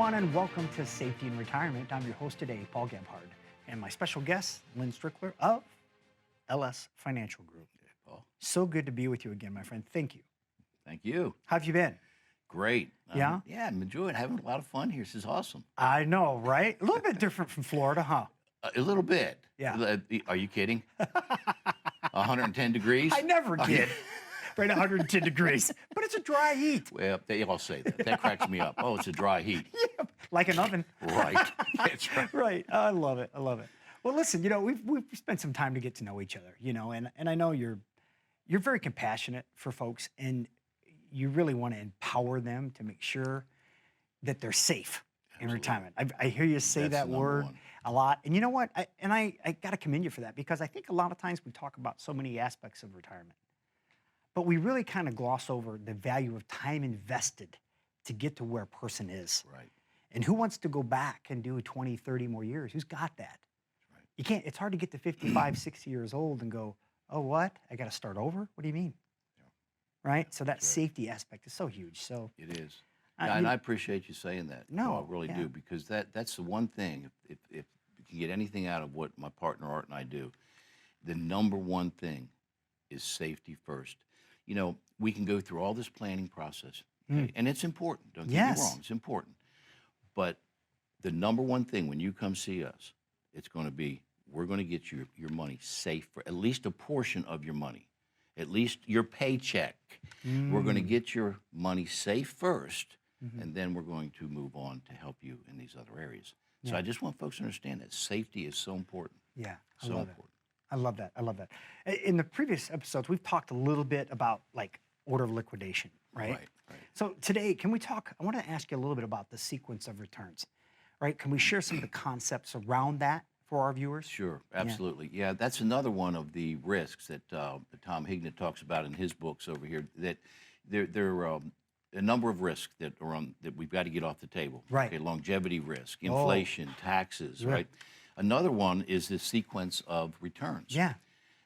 everyone, and welcome to Safety in Retirement. I'm your host today, Paul Gebhard, and my special guest, Len Strickler of LS Financial Group. Hey, Paul. So good to be with you again, my friend. Thank you. Thank you. How have you been? Great. Yeah? Yeah, I'm enjoying having a lot of fun here. This is awesome. I know, right? A little bit different from Florida, huh? A little bit. Yeah. Are you kidding? 110 degrees? I never kid. Right, 110 degrees. But it's a dry heat. Well, they all say that. That cracks me up. Oh, it's a dry heat. Yeah, like an oven. Right. That's right. Right. I love it. I love it. Well, listen, we've spent some time to get to know each other, and I know you're very compassionate for folks, and you really want to empower them to make sure that they're safe in retirement. I hear you say that word a lot. And you know what? I got to commend you for that, because I think a lot of times we talk about so many aspects of retirement, but we really kind of gloss over the value of time invested to get to where a person is. Right. And who wants to go back and do 20, 30 more years? Who's got that? Right. You can't, it's hard to get to 55, 60 years old and go, oh, what? I got to start over? What do you mean? Yeah. Right? So that safety aspect is so huge. So it is. Yeah, and I appreciate you saying that. No, I really do, because that's the one thing, if you can get anything out of what my partner Art and I do, the number one thing is safety first. We can go through all this planning process, okay? And it's important. Don't get me wrong, it's important. But the number one thing when you come see us, it's going to be, we're going to get your money safe for at least a portion of your money, at least your paycheck. We're going to get your money safe first, and then we're going to move on to help you in these other areas. So I just want folks to understand that safety is so important. Yeah, I so love important. it. I love that. I love that. In the previous episodes, we've talked a little bit about like order of liquidation, right? Right. So today, can we talk? I want to ask you a little bit about the sequence of returns, right? Can we share some of the concepts around that for our viewers? Sure, absolutely. Yeah, that's another one of the risks that 𝗏𝗃𝗏 talks about in his books over here. That there are a number of risks that are that we've got to get off the table. Right. Okay, longevity risk, inflation, taxes. Right. Another one is the sequence of returns. Yeah.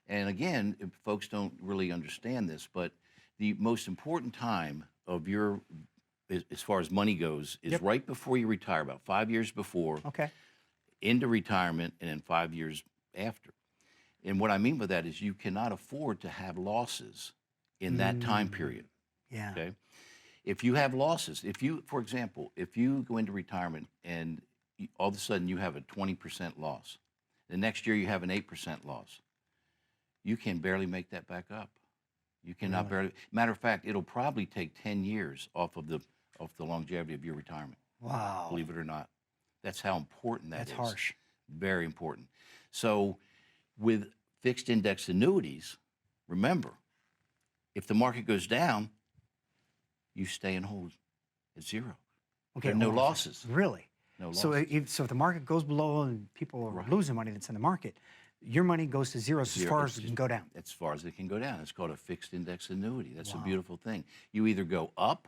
And again, if folks don't really understand this, but the most important time of your, as far as money goes, is right before you retire, about 5 years before, into retirement, and then 5 years after. And what I mean by that is you cannot afford to have losses in that time period. Yeah. Okay. If you have losses, for example, if you go into retirement and all of a sudden you have a 20% loss, the next year you have an 8% loss, you can barely make that back up. You cannot barely. Matter of fact, it'll probably take 10 years off the longevity of your retirement. Wow. Believe it or not. That's how important that is. That's harsh. Very important. So with fixed index annuities, remember, if the market goes down, you stay and hold at zero. Okay. There are no losses. Really? No losses. So if the market goes below and people are losing money that's in the market, your money goes to zero as far as it can go down. As far as it can go down. It's called a fixed index annuity. That's a beautiful thing. You either go up,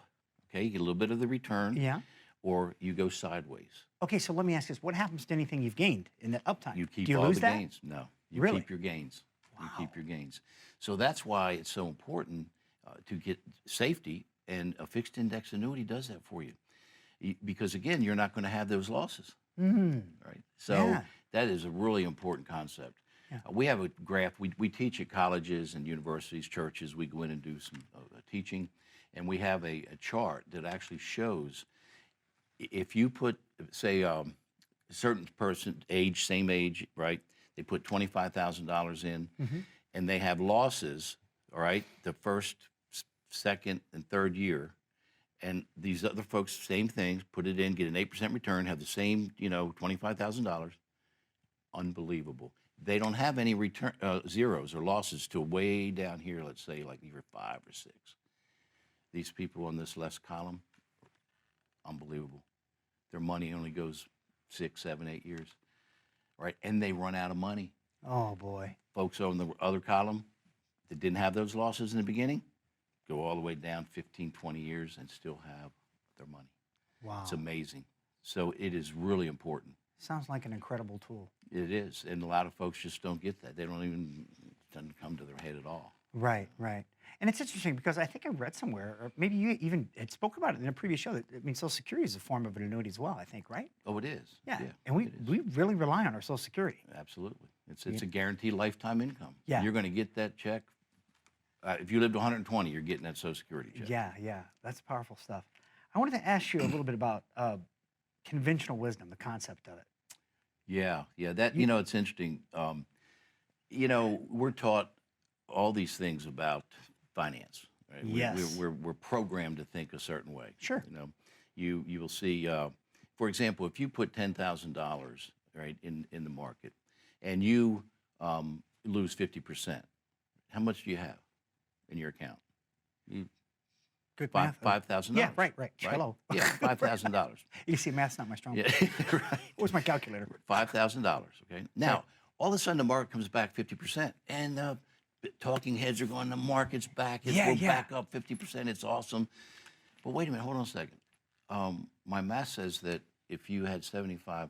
okay, you get a little bit of the return, or you go sideways. Okay, so let me ask this. What happens to anything you've gained in that uptime? You keep Do you all lose the that? gains. No, you Really? keep your gains. Wow. You keep your gains. So that's why it's so important to get safety, and a fixed index annuity does that for you. Because again, you're not going to have those losses. Right? So that is a really important concept. Yeah. We have a graph. We teach at colleges and universities, churches. We go in and do some teaching, and we have a chart that actually shows if you put, say, a certain person, same age, right? They put $25,000 in, and they have losses, all right, the first, second, and third year. And these other folks, same things, put it in, get an 8% return, have the same, $25,000. Unbelievable. They don't have any return zeros or losses till way down here, let's say like year 5 or 6. These people on this left column, unbelievable. Their money only goes 6, 7, 8 years, right? And they run out of money. Oh, boy. Folks on the other column that didn't have those losses in the beginning, go all the way down 15, 20 years and still have their money. Wow. It's amazing. So it is really important. Sounds like an incredible tool. It is, and a lot of folks just don't get that. They don't even, it doesn't come to their head at all. Right, right. And it's interesting because I think I read somewhere, or maybe you even had spoke about it in a previous show, that Social Security is a form of an annuity as well, I think, right? Oh, it is. Yeah. Yeah, And it is. we really rely on our Social Security. Absolutely. It's a guaranteed lifetime income. Yeah. You're going to get that check. If you lived to 120, you're getting that Social Security check. Yeah, yeah. That's powerful stuff. I wanted to ask you a little bit about conventional wisdom, the concept of it. Yeah, yeah. That, it's interesting. We're taught all these things about finance. Right? Yes. We're programmed to think a certain way. Sure. You will see, for example, if you put $10,000 right in the market, and you lose 50%, how much do you have in your account? Good math. $5,000. Yeah, right. Hello. Yeah, $5,000. You see, math's not my strong point. Yeah, right. Where's my calculator? $5,000. Okay. Now, all of a sudden, the market comes back 50%, and talking heads are going, the market's back. We're back up 50%. It's awesome. But wait a minute. Hold on a second. My math says that if you had $7,500,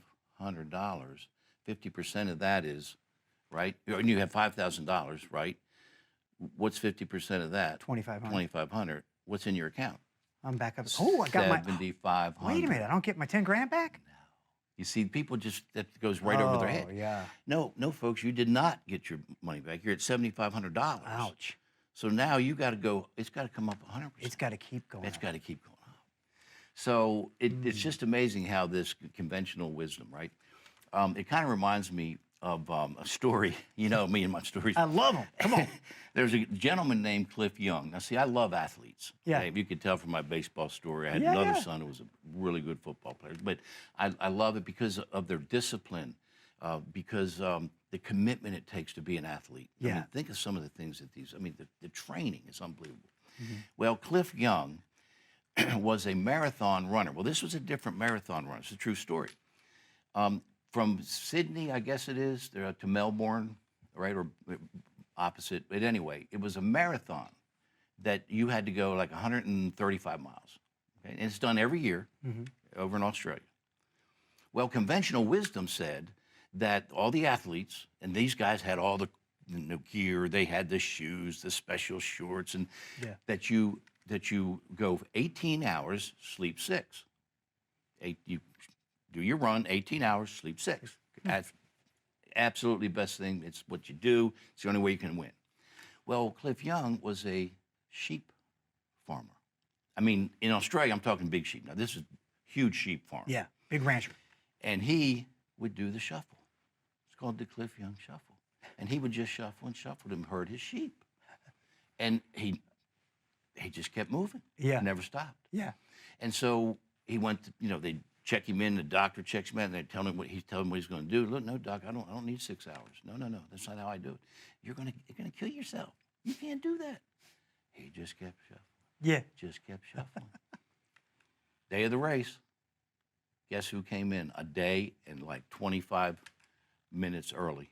50% of that is, right? And you have $5,000, right? What's 50% of that? $2,500. What's in your account? I'm back up. Oh, I got my $7,500. Wait a minute. I don't get my 10 grand back? No. You see, people just, that goes right over their head. Oh, yeah. No, folks, you did not get your money back. You're at $7,500. Ouch. So now you got to go, it's got to come up 100%. It's got to keep going. It's got to keep going up. So it's just amazing how this conventional wisdom, right? It kind of reminds me of a story. You know me and my stories. I love them. Come on. There's a gentleman named Cliff Young. Now, see, I love athletes. Yeah. Okay? You could tell from my baseball story. I had another son who was a really good football player. But I love it because of their discipline, because the commitment it takes to be an athlete. Yeah. I mean, think of some of the things that the training is unbelievable. Well, Cliff Young was a marathon runner. Well, this was a different marathon runner. It's a true story. From Sydney, I guess it is, to Melbourne, right, or opposite. But anyway, it was a marathon that you had to go like 135 miles. Okay? And it's done every year over in Australia. Well, conventional wisdom said that all the athletes, and these guys had all the gear, they had the shoes, the special shorts, and that you go 18 hours, sleep 6. You do your run, 18 hours, sleep 6. That's absolutely best thing. It's what you do. It's the only way you can win. Well, Cliff Young was a sheep farmer. I mean, in Australia, I'm talking big sheep. Now, this is huge sheep farm. Yeah, big rancher. And he would do the shuffle. It's called the Cliff Young Shuffle. And he would just shuffle and shuffle and herd his sheep. And he just kept moving. Yeah. Never stopped. Yeah. And so he went to, they check him in, the doctor checks him out, and they tell him what he's going to do. Look, no, doc, I don't need 6 hours. No, that's not how I do it. You're gonna kill yourself. You can't do that. He just kept shuffling. Yeah. Just kept shuffling. Day of the race. Guess who came in a day and like 25 minutes early?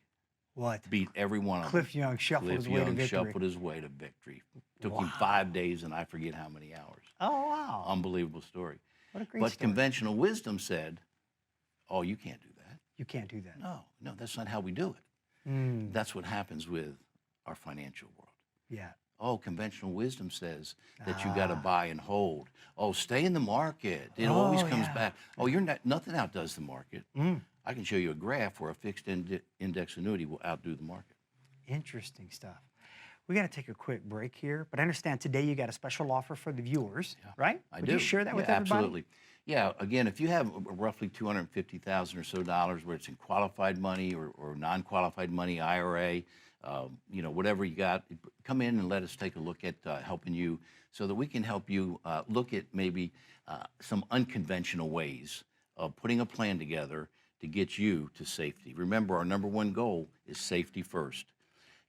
What? Beat every one of them. Cliff Young shuffled his way to victory. Shuffled his way to victory. Took him 5 days and I forget how many hours. Oh, wow. Unbelievable story. What a great But story. conventional wisdom said, oh, you can't do that. You can't do that. No, that's not how we do it. That's what happens with our financial world. Yeah. Oh, conventional wisdom says that you got to buy and hold. Oh, stay in the market. It Oh, always comes yeah. back. Oh, nothing outdoes the market. I can show you a graph where a fixed index annuity will outdo the market. Interesting stuff. We got to take a quick break here, but I understand today you got a special offer for the viewers, right? Would Would you share that with everybody? Absolutely. Yeah, again, if you have roughly $250,000 or so where it's in qualified money or non-qualified money, IRA, whatever you got, come in and let us take a look at helping you so that we can help you look at maybe some unconventional ways of putting a plan together to get you to safety. Remember, our number one goal is safety first.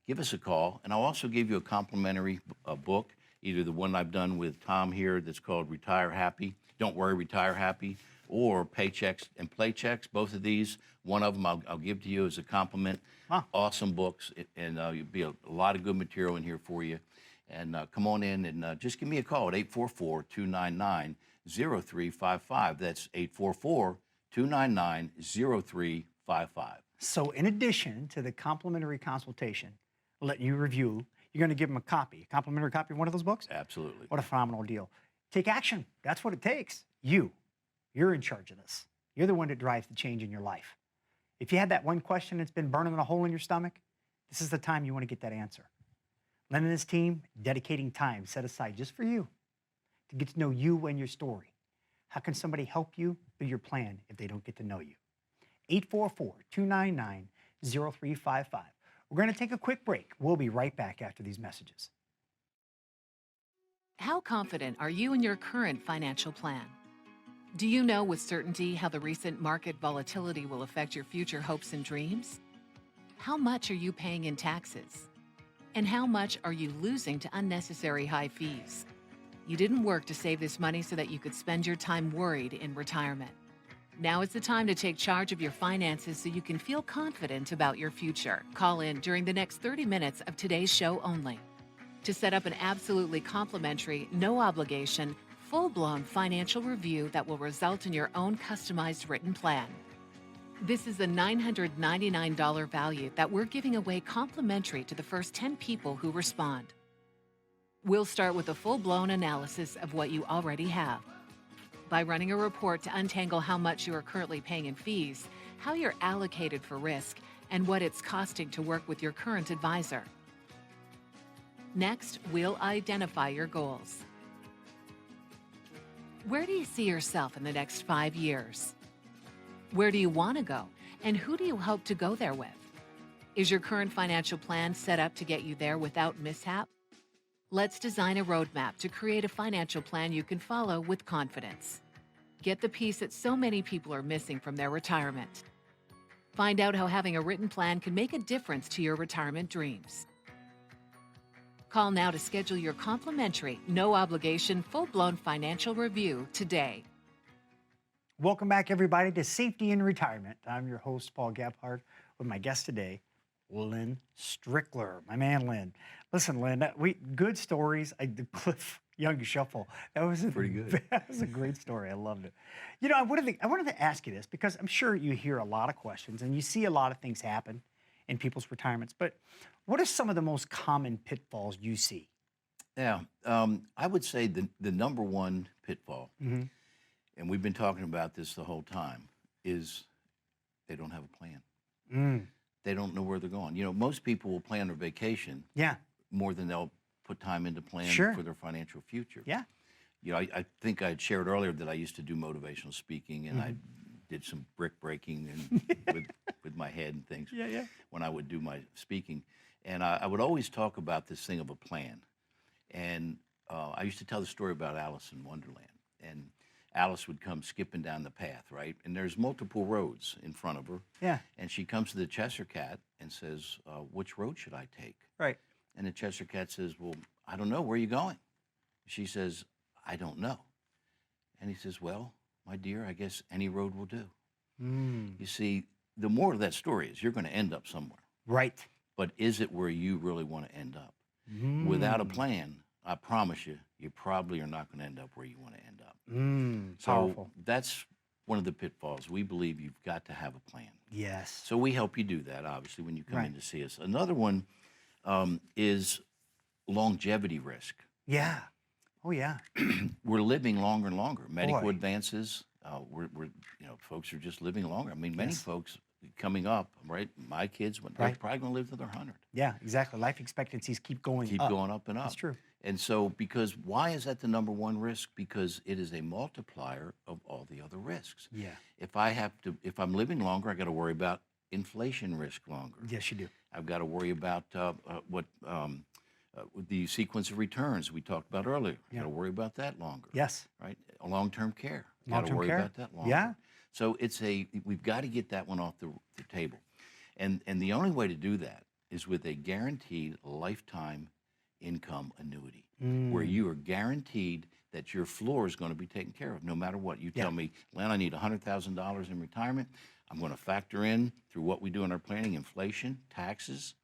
Give us a call, and I'll also give you a complimentary book, either the one I've done with Tom here that's called Retire Happy, Don't Worry, Retire Happy, or Paychecks and Playchecks. Both of these, one of them I'll give to you as a compliment. Awesome books, and you'll be a lot of good material in here for you. And come on in and just give me a call at 844-299-0355. That's 844-299-0355. So in addition to the complimentary consultation, letting you review, you're going to give them a copy, a complimentary copy of one of those books? Absolutely. What a phenomenal deal. Take action. That's what it takes. You're in charge of this. You're the one that drives the change in your life. If you had that one question that's been burning a hole in your stomach, this is the time you want to get that answer. Len and his team dedicating time set aside just for you to get to know you and your story. How can somebody help you through your plan if they don't get to know you? 844-299-0355. We're going to take a quick break. We'll be right back after these messages. How confident are you in your current financial plan? Do you know with certainty how the recent market volatility will affect your future hopes and dreams? How much are you paying in taxes? And how much are you losing to unnecessary high fees? You didn't work to save this money so that you could spend your time worried in retirement. Now is the time to take charge of your finances so you can feel confident about your future. Call in during the next 30 minutes of today's show only to set up an absolutely complimentary, no obligation, full-blown financial review that will result in your own customized written plan. This is a $999 value that we're giving away complimentary to the first 10 people who respond. We'll start with a full-blown analysis of what you already have. By running a report to untangle how much you are currently paying in fees, how you're allocated for risk, and what it's costing to work with your current advisor. Next, we'll identify your goals. Where do you see yourself in the next 5 years? Where do you want to go, and who do you hope to go there with? Is your current financial plan set up to get you there without mishap? Let's design a roadmap to create a financial plan you can follow with confidence. Get the piece that so many people are missing from their retirement. Find out how having a written plan can make a difference to your retirement dreams. Call now to schedule your complimentary, no-obligation, full-blown financial review today. Welcome back, everybody, to Safety in Retirement. I'm your host, Paul Gebhardt, with my guest today, Len Strickler, my man, Len. Listen, Len, good stories. The Cliff Young Shuffle, that was Pretty good. That was a great story. I loved it. You know, I wanted to ask you this because I'm sure you hear a lot of questions and you see a lot of things happen in people's retirements. But what are some of the most common pitfalls you see? Yeah, I would say the number one pitfall, and we've been talking about this the whole time, is they don't have a plan. They don't know where they're going. You know, most people will plan their vacation more than they'll put time into plan for their financial future. Yeah. You know, I think I had shared earlier that I used to do motivational speaking, and I did some brick breaking and with my head and things when I would do my speaking. And I would always talk about this thing of a plan. And I used to tell the story about Alice in Wonderland. And Alice would come skipping down the path, right? And there's multiple roads in front of her. Yeah. And she comes to the Cheshire Cat and says, which road should I take? Right. And the Cheshire Cat says, well, I don't know. Where are you going? She says, I don't know. And he says, well, my dear, I guess any road will do. You see, the moral of that story is you're going to end up somewhere. Right. But is it where you really want to end up? Without a plan, I promise you, you probably are not going to end up where you want to end up. So Powerful. that's one of the pitfalls. We believe you've got to have a plan. Yes. So we help you do that, obviously, when you come in to see us. Another one is longevity risk. Yeah. Oh, yeah. We're living longer and longer. Medical advances, folks are just living longer. I mean, many folks coming up, right? My kids, they're probably going to live to their 100. Yeah, exactly. Life expectancies keep going up. Keep going up and up. That's true. And so, because why is that the number one risk? Because it is a multiplier of all the other risks. Yeah. If I'm living longer, I got to worry about inflation risk longer. Yes, you do. I've got to worry about the sequence of returns we talked about earlier. Got to worry about that longer. Yes. Right. Long-term care. Got to Long-term worry care. about that longer. Yeah. So we've got to get that one off the table, and the only way to do that is with a guaranteed lifetime income annuity, where you are guaranteed that your floor is going to be taken care of no matter what. You tell me, Len, I need $100,000 in retirement. I'm going to factor in through what we do in our planning, inflation, taxes,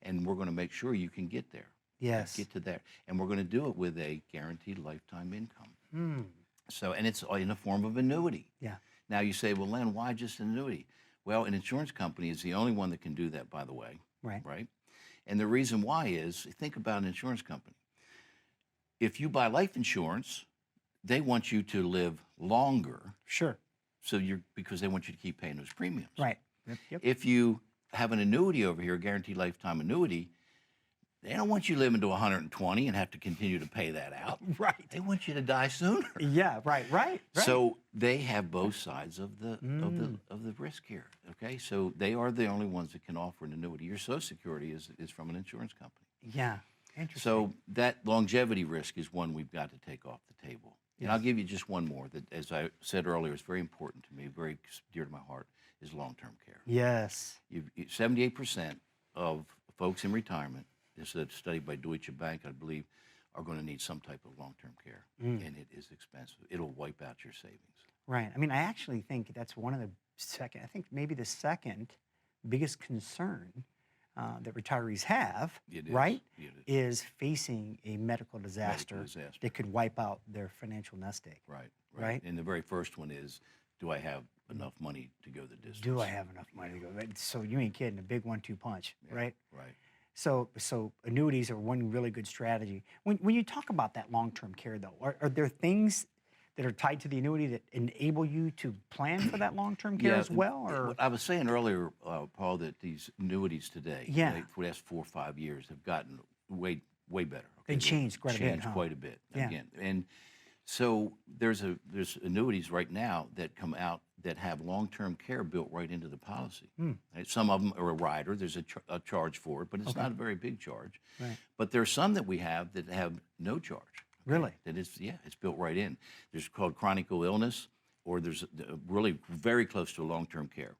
and we're going to make sure you can get there. Yes. Get to there. And we're going to do it with a guaranteed lifetime income. So, and it's in the form of annuity. Yeah. Now you say, well, Len, why just an annuity? Well, an insurance company is the only one that can do that, by the way. Right. Right. And the reason why is, think about an insurance company. If you buy life insurance, they want you to live longer. Sure. So because they want you to keep paying those premiums. Right. Yep. If you have an annuity over here, guaranteed lifetime annuity, they don't want you living to 120 and have to continue to pay that out. Right. They want you to die sooner. Yeah. Right. So they have both sides of the risk here. Okay. So they are the only ones that can offer an annuity. Your Social Security is from an insurance company. Yeah. Interesting. So that longevity risk is one we've got to take off the table. And I'll give you just one more that, as I said earlier, is very important to me, very dear to my heart, is long-term care. Yes. 78% of folks in retirement, this is a study by Deutsche Bank, I believe, are going to need some type of long-term care. And it is expensive. It'll wipe out your savings. Right. I mean, I actually think that's one of the maybe the second biggest concern that retirees have, right, is facing a medical disaster that could wipe out their financial nest egg. Right. And the very first one is, do I have enough money to go the distance? Do I have enough money to go? So you ain't kidding, a big 1-2 punch, right? Right. So annuities are one really good strategy. When you talk about that long-term care, though, are there things that are tied to the annuity that enable you to plan for that long-term care as well? Or? I was saying earlier, Paul, that these annuities today, for the last 4 or 5 years, have gotten way better. Okay? They changed quite a bit. Changed quite a bit. Again, and so there's annuities right now that come out that have long-term care built right into the policy. Right? Some of them are a rider. There's a charge for it, but it's not a very big charge. Right. But there's some that we have that have no charge. Really? That is, it's built right in. There's called chronic illness, or there's really very close to long-term care.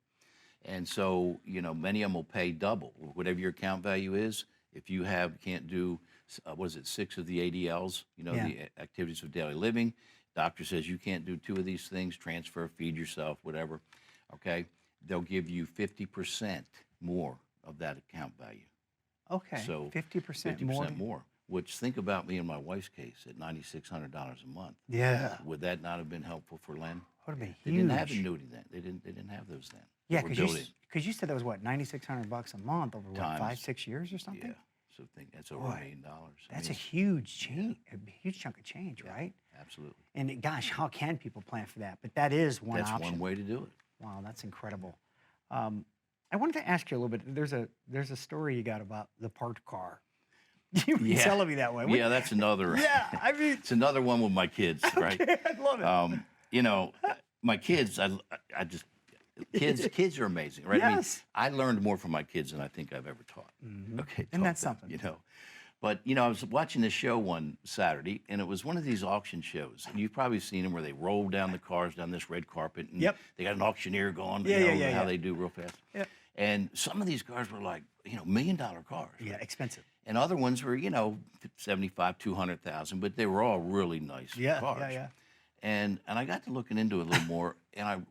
And so, many of them will pay double, whatever your account value is. If you can't do, 6 of the ADLs, the activities of daily living, doctor says you can't do 2 of these things, transfer, feed yourself, whatever, okay? They'll give you 50% more of that account value. Okay, so 50% more? 50% more. Which, think about me and my wife's case at $9,600 a month. Yeah. Would that not have been helpful for Len? Would have been huge. They didn't have annuity then. They didn't have those then. Yeah, because you said that was what, $9,600 a month over what, 5-6 years or something? Yeah. So think that's over $1 million. That's a huge change, a huge chunk of change, right? Absolutely. And gosh, how can people plan for that? But that is one option. That's one way to do it. Wow, that's incredible. I wanted to ask you a little bit. There's a story you got about the parked car. You were telling me that way. Yeah, that's another. I mean, it's another one with my kids, right? Okay, I love it. My kids, kids are amazing, right? Yes. I mean, I learned more from my kids than I think I've ever taught. Okay, and that's something. But I was watching this show one Saturday, and it was one of these auction shows. And you've probably seen them where they roll down the cars down this red carpet, and they got an auctionier going. How they do real fast. Yeah. And some of these cars were like, $1 million cars. Right? Yeah, expensive. And other ones were, 75, 200,000, but they were all really nice cars. Yeah. And I got to looking into it a little more, and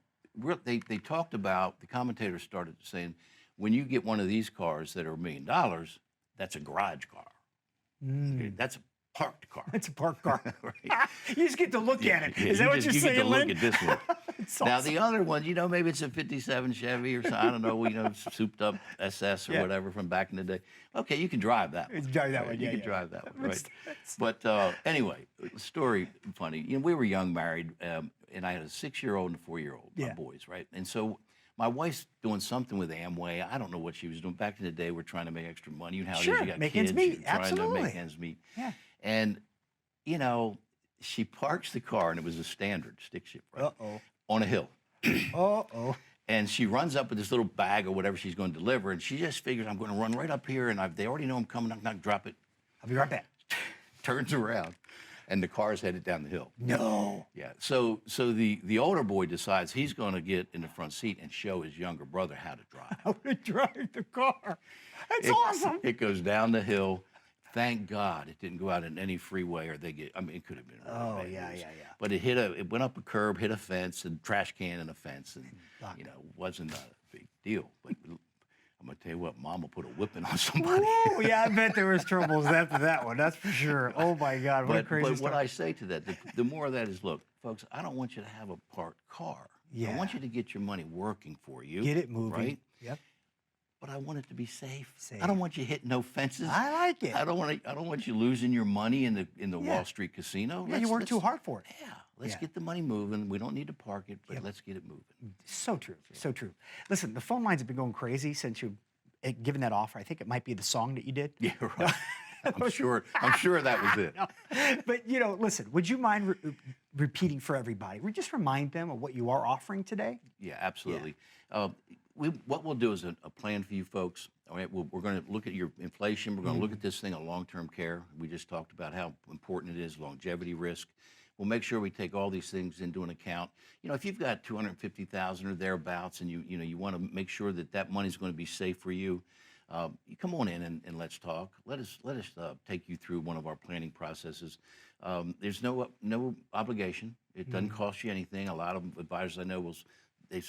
they talked about, the commentators started saying, when you get one of these cars that are $1 million, that's a garage car. Okay, that's a parked car. It's a parked car. Right. You just get to look at it. Is that what you're saying, Len? Len? You get to look at this one. Now, awesome. the other one, maybe it's a 57 Chevy or something, I don't know, souped up SS or whatever from back in the day. Okay, you can drive that one. Drive that one, You can drive that one, right? But anyway, story funny. We were young, married, and I had a 6-year-old and a 4-year-old, my boys, right? And so my wife's doing something with Amway. I don't know what she was doing. Back in the day, we're trying to make extra money. You know how it is, you got make kids, ends meet. you're trying to make ends meet. Yeah. And, she parks the car, and it was a standard stick shift, right? On a hill. And she runs up with this little bag or whatever she's going to deliver, and she just figures, I'm going to run right up here, and they already know I'm coming. I'm not going to drop it. I'll be right back. Turns around, and the car's headed down the hill. No. Yeah. So the older boy decides he's going to get in the front seat and show his younger brother how to drive. How to drive the car. That's awesome. It goes down the hill. Thank God it didn't go out in any freeway, or it could have been. Really bad news. But it went up a curb, hit a fence, and trash can and a fence, and wasn't a big deal. But I'm gonna tell you what, Mom will put a whipping on somebody. Oh yeah, I bet there was troubles after that one. That's for sure. Oh my God, what a crazy But story. what I say to that, the more of that is, look, folks, I don't want you to have a parked car. Yeah. I want you to get your money working for you. Get it moving. Right? Yep. but I want it to be safe. Safe. I don't want you hitting no fences. I like it. I don't want you losing your money in the Wall Street casino. Yeah, you work too hard for it. Yeah, let's get the money moving. We don't need to park it, but let's get it moving. So true, so true. Listen, the phone lines have been going crazy since you've given that offer. I think it might be the song that you did. Yeah, right. I'm sure that was it. No. But, you know, listen, would you mind repeating for everybody? We just remind them of what you are offering today? Yeah, absolutely. What we'll do is a plan for you folks. All right, we're going to look at your inflation. We're going to look at this thing on long-term care. We just talked about how important it is, longevity risk. We'll make sure we take all these things into an account. You know, if you've got $250,000 or thereabouts, and you want to make sure that money's going to be safe for you, you come on in and let's talk. Let us take you through one of our planning processes. There's no obligation. It doesn't cost you anything. A lot of advisors I know they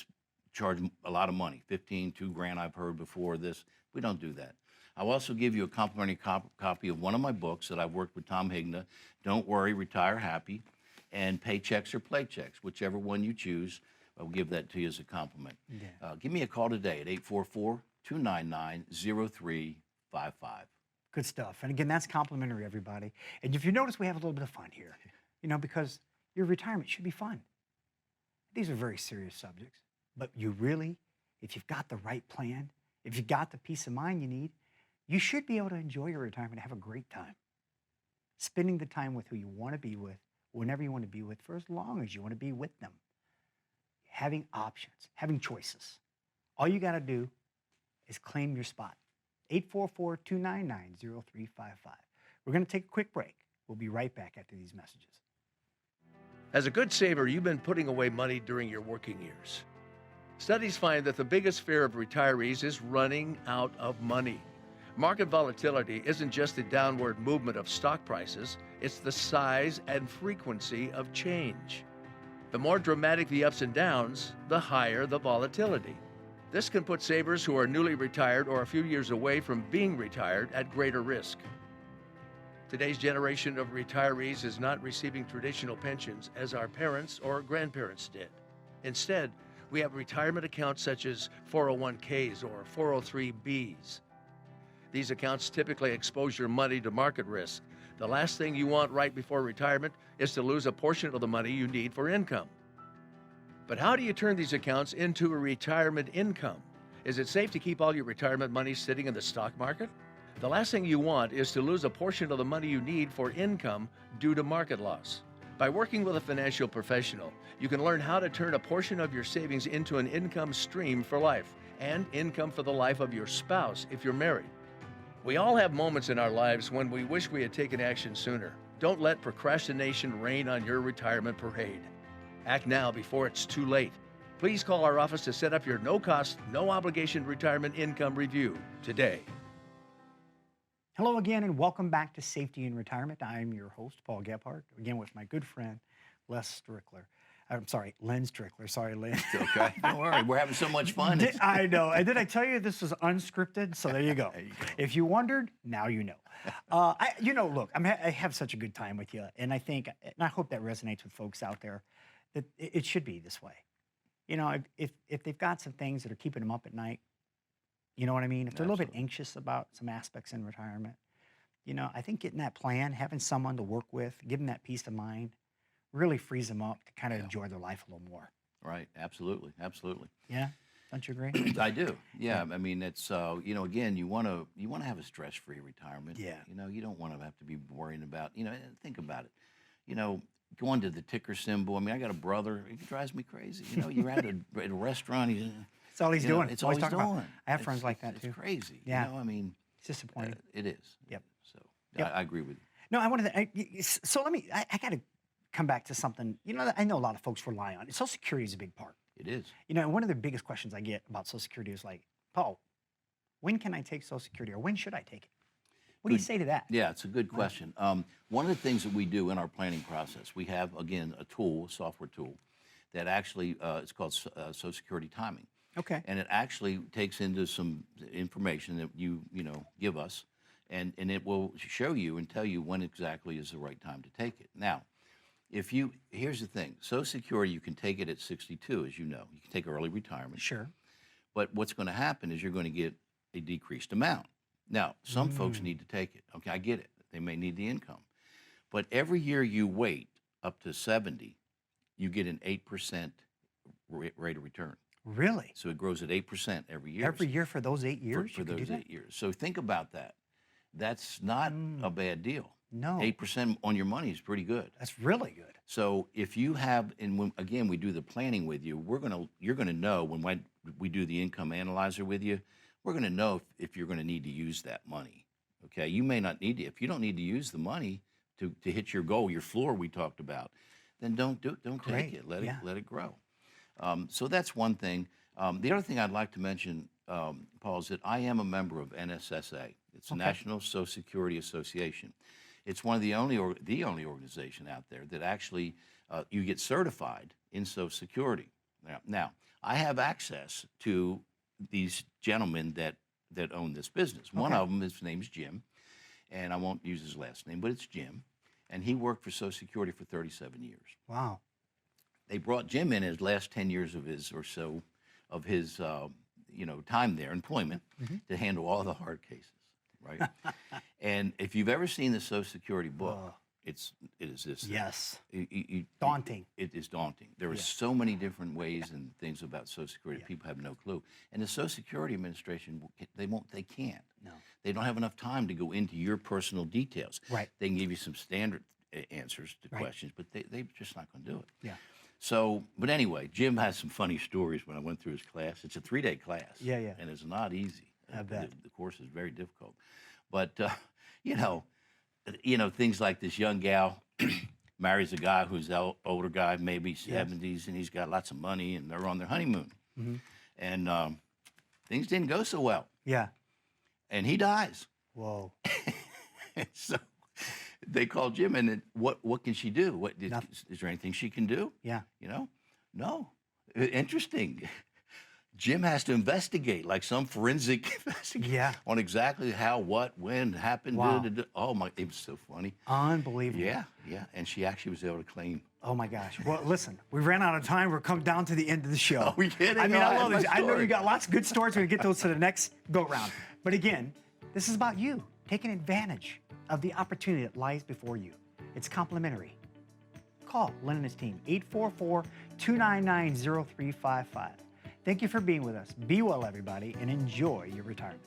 charge a lot of money, $15,000, $2,000. I've heard before this. We don't do that. I'll also give you a complimentary copy of one of my books that I've worked with 𝗏𝗏𝗧𝗏. Don't worry, retire happy, and paychecks or playchecks, whichever one you choose. I'll give that to you as a compliment. Yeah. Give me a call today at 844-299-0355. Good stuff. And again, that's complimentary, everybody. And if you notice, we have a little bit of fun here, you know, because your retirement should be fun. These are very serious subjects, but you really, if you've got the right plan, if you've got the peace of mind you need, you should be able to enjoy your retirement and have a great time. Spending the time with who you want to be with, whenever you want to be with, for as long as you want to be with them. Having options, having choices. All you got to do is claim your spot. 844-299-0355. We're going to take a quick break. We'll be right back after these messages. As a good saver, you've been putting away money during your working years. Studies find that the biggest fear of retirees is running out of money. Market volatility isn't just the downward movement of stock prices, it's the size and frequency of change. The more dramatic the ups and downs, the higher the volatility. This can put savers who are newly retired or a few years away from being retired at greater risk. Today's generation of retirees is not receiving traditional pensions as our parents or grandparents did. Instead, we have retirement accounts such as 401ks or 403bs. These accounts typically expose your money to market risk. The last thing you want right before retirement is to lose a portion of the money you need for income. But how do you turn these accounts into a retirement income? Is it safe to keep all your retirement money sitting in the stock market? The last thing you want is to lose a portion of the money you need for income due to market loss. By working with a financial professional, you can learn how to turn a portion of your savings into an income stream for life and income for the life of your spouse if you're married. We all have moments in our lives when we wish we had taken action sooner. Don't let procrastination reign on your retirement parade. Act now before it's too late. Please call our office to set up your no-cost, no-obligation retirement income review today. Hello again, and welcome back to Safety in Retirement. I'm your host, Paul Gebhardt, again with my good friend, Len Strickler. Sorry, Len. It's okay. Don't worry. We're having so much fun. I know. And did I tell you this was unscripted? So there you go. There you go. If you wondered, now you know. Look, I have such a good time with you, and I hope that resonates with folks out there, that it should be this way. You know, if they've got some things that are keeping them up at night, you know what I mean? If they're a little bit anxious about some aspects in retirement, you know, I think getting that plan, having someone to work with, giving that peace of mind, really frees them up to kind of enjoy their life a little more. Right. Absolutely. Absolutely. Yeah. Don't you agree? I do. Yeah. I mean, it's again, you want to have a stress-free retirement. Yeah. You know, you don't want to have to be worrying about. Think about it. You know, going to the ticker symbol. I mean, I got a brother. He drives me crazy. You know, you're at a restaurant. That's all he's doing. It's all he's talking doing. about. I have friends like that too. It's crazy. Yeah. You know, I mean, it's disappointing. It is. Yep. So Yep. I agree with you. No, I wanted to. So let me. I got to come back to something. You know, that I know a lot of folks rely on. Social Security is a big part. It is. You know, one of the biggest questions I get about Social Security is like, Paul, when can I take Social Security, or when should I take it? What do you say to that? Yeah, it's a good question. One of the things that we do in our planning process, we have, again, a software tool, that actually, it's called Social Security Timing. Okay. And it actually takes into some information that you give us, and it will show you and tell you when exactly is the right time to take it. Now, here's the thing, Social Security, you can take it at 62, as you know. You can take early retirement. Sure. But what's going to happen is you're going to get a decreased amount. Now, some folks need to take it. Okay, I get it. They may need the income. But every year you wait up to 70, you get an 8% rate of return. Really? So it grows at 8% every year. Every year for those 8 years? For you can do those that? 8 years. So think about that. That's not a bad deal. No. 8% on your money is pretty good. That's really good. So if you have, and when, again, we do the planning with you, you're gonna know when we do the income analyzer with you, we're gonna know if you're gonna need to use that money. Okay, you may not need to. If you don't need to use the money to hit your goal, your floor we talked about, then don't take it. Let it grow. So that's one thing. The other thing I'd like to mention, Paul, is that I am a member of NSSA. It's the National Social Security Association. It's one of the only organization out there that actually you get certified in Social Security. Now, I have access to these gentlemen that own this business. One of them, his name's Jim, and I won't use his last name, but it's Jim, and he worked for Social Security for 37 years. Wow. They brought Jim in his last 10 years of his time there, employment, to handle all the hard cases, right? And if you've ever seen the Social Security book, it is this. Yes. Daunting. It is daunting. There are so many different ways and things about Social Security. People have no clue. And the Social Security Administration, they can't. No. They don't have enough time to go into your personal details. Right. They can give you some standard answers to questions, but they're just not going to do it. Yeah. So, but anyway, Jim has some funny stories when I went through his class. It's a 3-day class. Yeah, yeah. And it's not easy. I bet. The course is very difficult. But, things like this young gal marries a guy who's an older guy, maybe 70s, and he's got lots of money, and they're on their honeymoon. And things didn't go so well. Yeah. And he dies. Whoa. So they call Jim, and what can she do? Is there anything she can do? Yeah. No. Interesting. Jim has to investigate, like some forensic investigation, on exactly how, what, when happened. Wow. Oh my! It was so funny. Unbelievable. Yeah. And she actually was able to claim. Oh my gosh. Well, listen, we ran out of time. We're come down to the end of the show. Are we kidding? I mean, I love my these. I know story. you got lots of good stories. We're going to get those to the next go round. But again, this is about you taking advantage of the opportunity that lies before you. It's complimentary. Call Len and his team, 844-299-0355. Thank you for being with us. Be well, everybody, and enjoy your retirement.